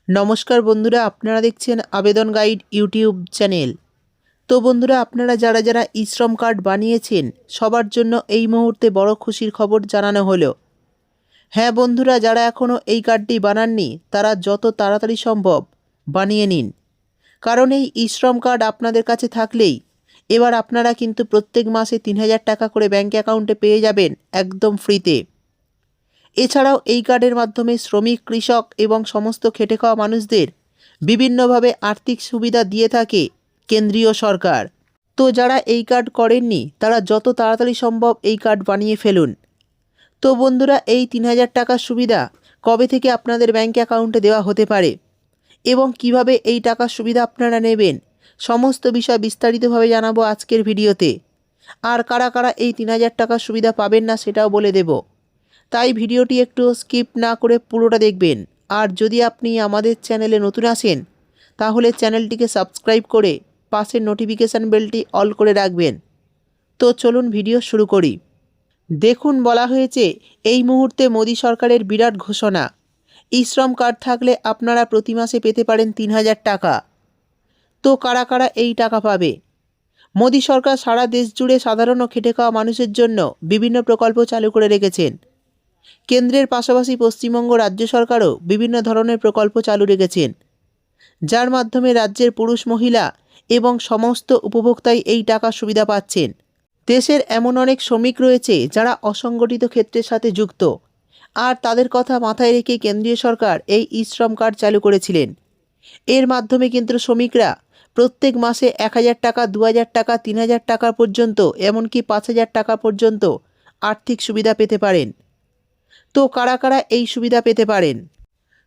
নমস্কার বন্ধুরা, আপনারা দেখছেন আবেদন গাইড ইউটিউব চ্যানেল। তো বন্ধুরা, আপনারা যারা যারা ই-শ্রম কার্ড বানিয়েছেন সবার জন্য এই মুহূর্তে বড় খুশির খবর জানানো হলো। হ্যাঁ বন্ধুরা, যারা এখনও এই কার্ডটি বানাননি তারা যত তাড়াতাড়ি সম্ভব বানিয়ে নিন, কারণ এই ই-শ্রম কার্ড আপনাদের কাছে থাকলেই এবার আপনারা কিন্তু প্রত্যেক মাসে ৩,০০০ টাকা করে ব্যাঙ্ক অ্যাকাউন্টে পেয়ে যাবেন একদম ফ্রিতে। এছাড়াও এই কার্ডের মাধ্যমে শ্রমিক, কৃষক এবং সমস্ত খেটে খাওয়া মানুষদের বিভিন্নভাবে আর্থিক সুবিধা দিয়ে থাকে কেন্দ্রীয় সরকার। তো যারা এই কার্ড করেননি তারা যত তাড়াতাড়ি সম্ভব এই কার্ড বানিয়ে ফেলুন। তো বন্ধুরা, এই ৩,০০০ টাকার সুবিধা কবে থেকে আপনাদের ব্যাঙ্ক অ্যাকাউন্টে দেওয়া হতে পারে এবং কিভাবে এই টাকার সুবিধা আপনারা নেবেন, সমস্ত বিষয় বিস্তারিতভাবে জানাবো আজকের ভিডিওতে। আর কারা কারা এই ৩,০০০ টাকার সুবিধা পাবেন না সেটাও বলে দেব। তাই ভিডিওটি একটু স্কিপ না করে পুরোটা দেখবেন। আর যদি আপনি আমাদের চ্যানেলে নতুন আসেন তাহলে চ্যানেলটিকে সাবস্ক্রাইব করে পাশের নোটিফিকেশান বেলটি অল করে রাখবেন। তো চলুন ভিডিও শুরু করি। দেখুন, বলা হয়েছে এই মুহূর্তে মোদী সরকারের বিরাট ঘোষণা, ই-শ্রম কার্ড থাকলে আপনারা প্রতি মাসে পেতে পারেন ৩,০০০ টাকা। তো কারা কারা এই টাকা পাবে? মোদী সরকার সারা দেশ জুড়ে সাধারণ ও খেটে খাওয়া মানুষের জন্য বিভিন্ন প্রকল্প চালু করে রেখেছেন। কেন্দ্রের পাশাপাশি পশ্চিমবঙ্গ রাজ্য সরকারও বিভিন্ন ধরনের প্রকল্প চালু রেখেছেন, যার মাধ্যমে রাজ্যের পুরুষ, মহিলা এবং সমস্ত উপভোক্তাই এই টাকার সুবিধা পাচ্ছেন। দেশের এমন অনেক শ্রমিক রয়েছে যারা অসংগঠিত ক্ষেত্রের সাথে যুক্ত, আর তাদের কথা মাথায় রেখে কেন্দ্রীয় সরকার এই ই-শ্রম কার্ড চালু করেছিলেন। এর মাধ্যমে কিন্তু শ্রমিকরা প্রত্যেক মাসে ১,০০০ টাকা, ২,০০০ টাকা, ৩,০০০ টাকা পর্যন্ত, এমনকি ৫,০০০ টাকা পর্যন্ত আর্থিক সুবিধা পেতে পারেন। তো কারা কারা এই সুবিধা পেতে পারেন?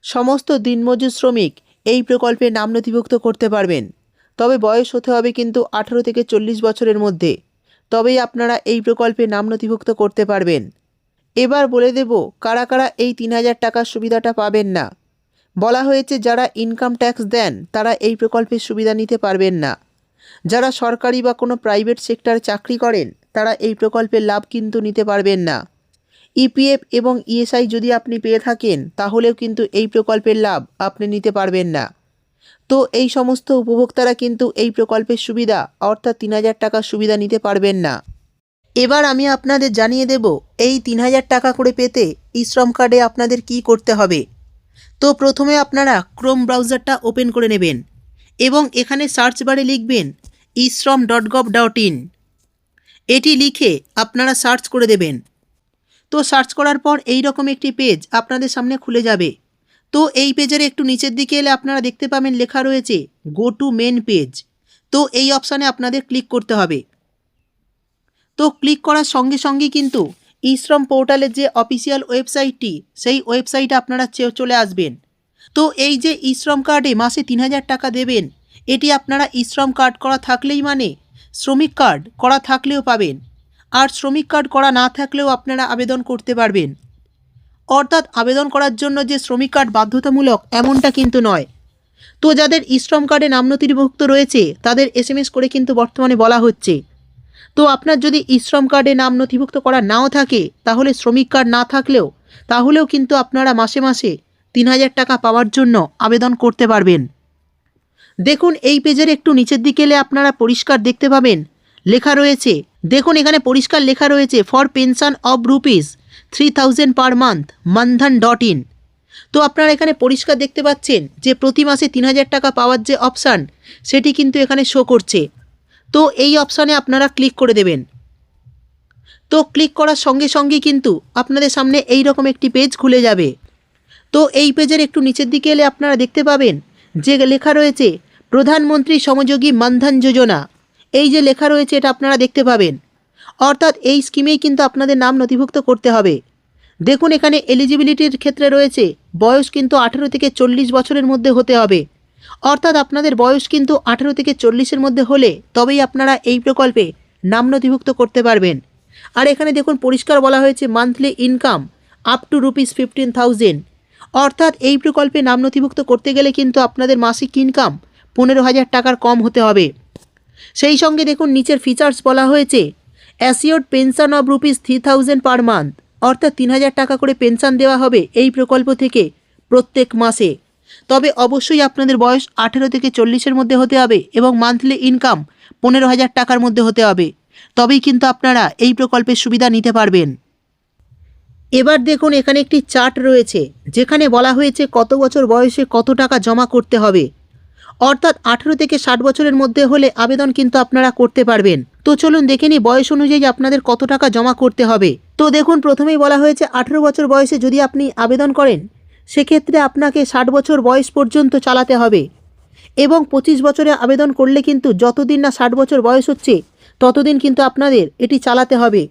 সমস্ত দিনমজুর শ্রমিক এই প্রকল্পে নাম নথিভুক্ত করতে পারবেন, তবে বয়স হতে হবে কিন্তু ১৮ থেকে ৪০ বছরের মধ্যে, তবেই আপনারা এই প্রকল্পে নাম নথিভুক্ত করতে পারবেন। এবার বলে দেব কারা কারা এই ৩,০০০ টাকার সুবিধাটা পাবেন না। বলা হয়েছে যারা ইনকাম ট্যাক্স দেন তারা এই প্রকল্পের সুবিধা নিতে পারবেন না। যারা সরকারি বা কোনো প্রাইভেট সেক্টরে চাকরি করেন তারা এই প্রকল্পের লাভ কিন্তু নিতে পারবেন না। ইপিএফ এবং ইএসআই যদি আপনি পেয়ে থাকেন তাহলেও কিন্তু এই প্রকল্পের লাভ আপনি নিতে পারবেন না। তো এই সমস্ত উপভোক্তারা কিন্তু এই প্রকল্পের সুবিধা অর্থাৎ ৩,০০০ টাকার সুবিধা নিতে পারবেন না। এবার আমি আপনাদের জানিয়ে দেব এই ৩,০০০ টাকা করে পেতে ই-শ্রম কার্ডে আপনাদের কি করতে হবে। তো প্রথমে আপনারা ক্রোম ব্রাউজারটা ওপেন করে নেবেন এবং এখানে সার্চ বারে লিখবেন ishram.gov.in। এটি লিখে আপনারা সার্চ করে দেবেন। তো সার্চ করার পর এই রকম একটি পেজ আপনাদের সামনে খুলে যাবে। তো এই পেজের একটু নিচের দিকে এলে আপনারা দেখতে পাবেন লেখা রয়েছে গো টু মেন পেজ। তো এই অপশানে আপনাদের ক্লিক করতে হবে। তো ক্লিক করার সঙ্গে সঙ্গেই কিন্তু ই-শ্রম পোর্টালের যে অফিসিয়াল ওয়েবসাইটটি, সেই ওয়েবসাইটে আপনারা চলে আসবেন। তো এই যে ই-শ্রম কার্ডে মাসে ৩,০০০ টাকা দেবেন, এটি আপনারা ই-শ্রম কার্ড করা থাকলেই মানে শ্রমিক কার্ড করা থাকলেও পাবেন, আর শ্রমিক কার্ড করা না থাকলেও আপনারা আবেদন করতে পারবেন। অর্থাৎ আবেদন করার জন্য যে শ্রমিক কার্ড বাধ্যতামূলক এমনটা কিন্তু নয়। তো যাদের ই-শ্রম কার্ডে নাম নথিভুক্ত রয়েছে তাদের SMS করে কিন্তু বর্তমানে বলা হচ্ছে। তো আপনার যদি ই-শ্রম কার্ডে নাম নথিভুক্ত করা নাও থাকে তাহলে শ্রমিক কার্ড না তাহলেও কিন্তু আপনারা মাসে মাসে ৩,০০০ টাকা পাওয়ার জন্য আবেদন করতে পারবেন। দেখুন, এই পেজের একটু নিচের দিকে এলে আপনারা পরিষ্কার দেখতে পাবেন লেখা রয়েছে, দেখুন এখানে পরিষ্কার লেখা রয়েছে for pension of ₹3,000 per month mandhan.in। তো আপনারা এখানে পরিষ্কার দেখতে পাচ্ছেন যে প্রতি মাসে ৩,০০০ টাকা পাওয়ার যে অপশান সেটি কিন্তু এখানে শো করছে। তো এই অপশানে আপনারা ক্লিক করে দেবেন। তো ক্লিক করার সঙ্গে সঙ্গেই কিন্তু আপনাদের সামনে এই রকম একটি পেজ খুলে যাবে। তো এই পেজের একটু নিচের দিকে এলে আপনারা দেখতে পাবেন যে লেখা রয়েছে প্রধানমন্ত্রী শ্রমযোগী মানধন যোজনা। এই যে লেখা রয়েছে এটা আপনারা দেখতে পাবেন, অর্থাৎ এই স্কিমেই কিন্তু আপনাদের নাম নথিভুক্ত করতে হবে। দেখুন এখানে এলিজিবিলিটির ক্ষেত্রে রয়েছে বয়স কিন্তু 18 থেকে 40 বছরের মধ্যে হতে হবে, অর্থাৎ আপনাদের বয়স কিন্তু 18 থেকে 40-এর মধ্যে হলে তবেই আপনারা এই প্রকল্পে নাম নথিভুক্ত করতে পারবেন। আর এখানে দেখুন পরিষ্কার বলা হয়েছে মান্থলি ইনকাম আপ টু ₹15,000, অর্থাৎ এই প্রকল্পে নাম নথিভুক্ত করতে গেলে কিন্তু আপনাদের মাসিক ইনকাম 15,000 টাকার কম হতে হবে। সেই সঙ্গে দেখুন নিচের ফিচার্স বলা হয়েছে assured pension of ₹3,000 per month, অর্থাৎ ৩,০০০ টাকা করে পেনশন দেওয়া হবে এই প্রকল্প থেকে প্রত্যেক মাসে। তবে অবশ্যই আপনাদের বয়স 18 থেকে 40-এর মধ্যে হতে হবে এবং মান্থলি ইনকাম 15,000 টাকার মধ্যে হতে হবে। তবেই কিন্তু আপনারা এই প্রকল্পের সুবিধা নিতে পারবেন। এবার দেখুন এখানে একটি চার্ট রয়েছে, যেখানে বলা হয়েছে কত বছর বয়সে কত টাকা জমা করতে হবে। অর্থাৎ 18 থেকে 60 বছরের মধ্যে হলে আবেদন কিন্তু আপনারা করতে পারবেন। তো চলুন দেখে নিই বয়স অনুযায়ী আপনাদের কত টাকা জমা করতে হবে। তো দেখুন প্রথমেই বলা হয়েছে 18 বছর বয়সে যদি আপনি আবেদন করেন, সেক্ষেত্রে আপনাকে 60 বছর বয়স পর্যন্ত চালাতে হবে এবং 25 বছরে আবেদন করলে কিন্তু যতদিন না 60 বছর বয়স হচ্ছে ততদিন কিন্তু আপনাদের এটি চালাতে হবে।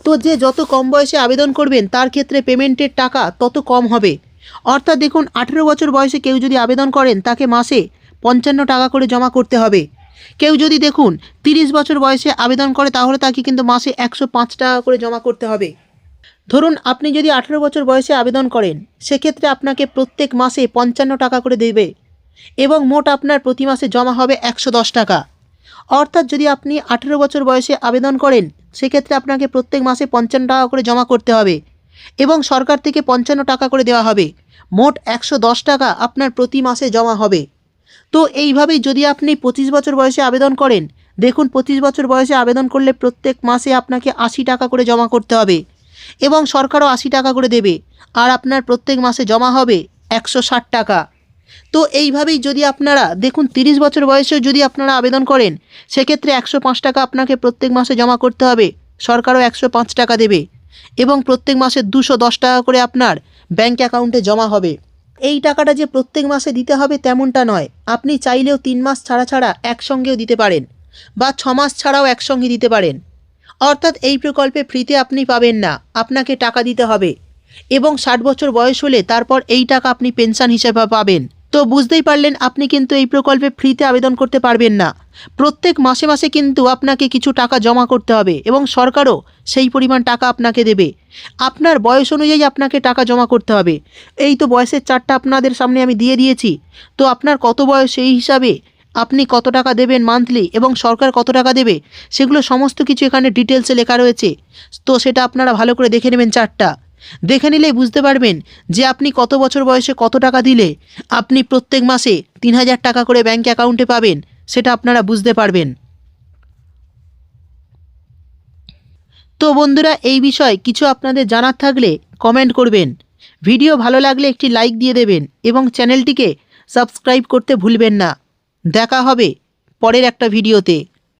তো যে যত কম বয়সে আবেদন করবেন তার ক্ষেত্রে পেমেন্টের টাকা তত কম হবে। অর্থাৎ দেখুন 18 বছর বয়সে কেউ যদি আবেদন করেন তাকে মাসে 55 টাকা করে জমা করতে হবে। কেউ যদি দেখুন 30 বছর বয়সে আবেদন করে তাহলে তাকে কিন্তু মাসে 105 টাকা করে জমা করতে হবে। ধরুন আপনি যদি 18 বছর বয়সে আবেদন করেন, সেক্ষেত্রে আপনাকে প্রত্যেক মাসে 55 টাকা করে দেবে এবং মোট আপনার প্রতি মাসে জমা হবে 110 টাকা। অর্থাৎ যদি আপনি 18 বছর বয়সে আবেদন করেন, সেক্ষেত্রে আপনাকে প্রত্যেক মাসে 55 টাকা করে জমা করতে হবে এবং সরকার থেকে 55 টাকা করে দেওয়া হবে। মোট 110 টাকা আপনার প্রতি মাসে জমা হবে। তো এইভাবেই যদি আপনি 25 বছর বয়সে আবেদন করেন, দেখুন 25 বছর বয়সে আবেদন করলে প্রত্যেক মাসে আপনাকে 80 টাকা করে জমা করতে হবে এবং সরকারও 80 টাকা করে দেবে, আর আপনার প্রত্যেক মাসে জমা হবে 160 টাকা। তো এইভাবেই যদি আপনারা দেখুন 30 বছর বয়সেও যদি আপনারা আবেদন করেন, সেক্ষেত্রে 105 টাকা আপনাকে প্রত্যেক মাসে জমা করতে হবে, সরকারও 105 টাকা দেবে এবং প্রত্যেক মাসে 210 টাকা করে আপনার ব্যাঙ্ক অ্যাকাউন্টে জমা হবে। এই টাকাটা যে প্রত্যেক মাসে দিতে হবে তেমনটা নয়, আপনি চাইলেও 3 মাস ছাড়া ছাড়া একসঙ্গেও দিতে পারেন বা 6 মাস ছাড়াও একসঙ্গে দিতে পারেন। অর্থাৎ এই প্রকল্পে ফ্রিতে আপনি পাবেন না, আপনাকে টাকা দিতে হবে এবং 60 বছর বয়স হলে তারপর এই টাকা আপনি পেনশন হিসেবে পাবেন। তো বুঝতেই পারলেন আপনি কিন্তু এই প্রকল্পে ফ্রিতে আবেদন করতে পারবেন না। প্রত্যেক মাসে মাসে কিন্তু আপনাকে কিছু টাকা জমা করতে হবে এবং সরকারও সেই পরিমাণ টাকা আপনাকে দেবে। আপনার বয়স অনুযায়ী আপনাকে টাকা জমা করতে হবে। এই তো বয়সের চার্টটা আপনাদের সামনে আমি দিয়ে দিয়েছি। তো আপনার কত বয়স সেই হিসাবে আপনি কত টাকা দেবেন মান্থলি এবং সরকার কত টাকা দেবে, সেগুলো সমস্ত কিছু এখানে ডিটেলসে লেখা রয়েছে। তো সেটা আপনারা ভালো করে দেখে নেবেন চার্টটা। দেখে নিলেই বুঝতে পারবেন যে আপনি কত বছর বয়সে কত টাকা দিলে আপনি প্রত্যেক মাসে 3000 টাকা করে ব্যাঙ্ক অ্যাকাউন্টে পাবেন, সেটা আপনারা বুঝতে পারবেন। তো বন্ধুরা, এই বিষয়ে কিছু আপনাদের জানার থাকলে কমেন্ট করবেন। ভিডিও ভালো লাগলে একটি লাইক দিয়ে দেবেন এবং চ্যানেলটিকে সাবস্ক্রাইব করতে ভুলবেন না। দেখা হবে পরের একটা ভিডিওতে।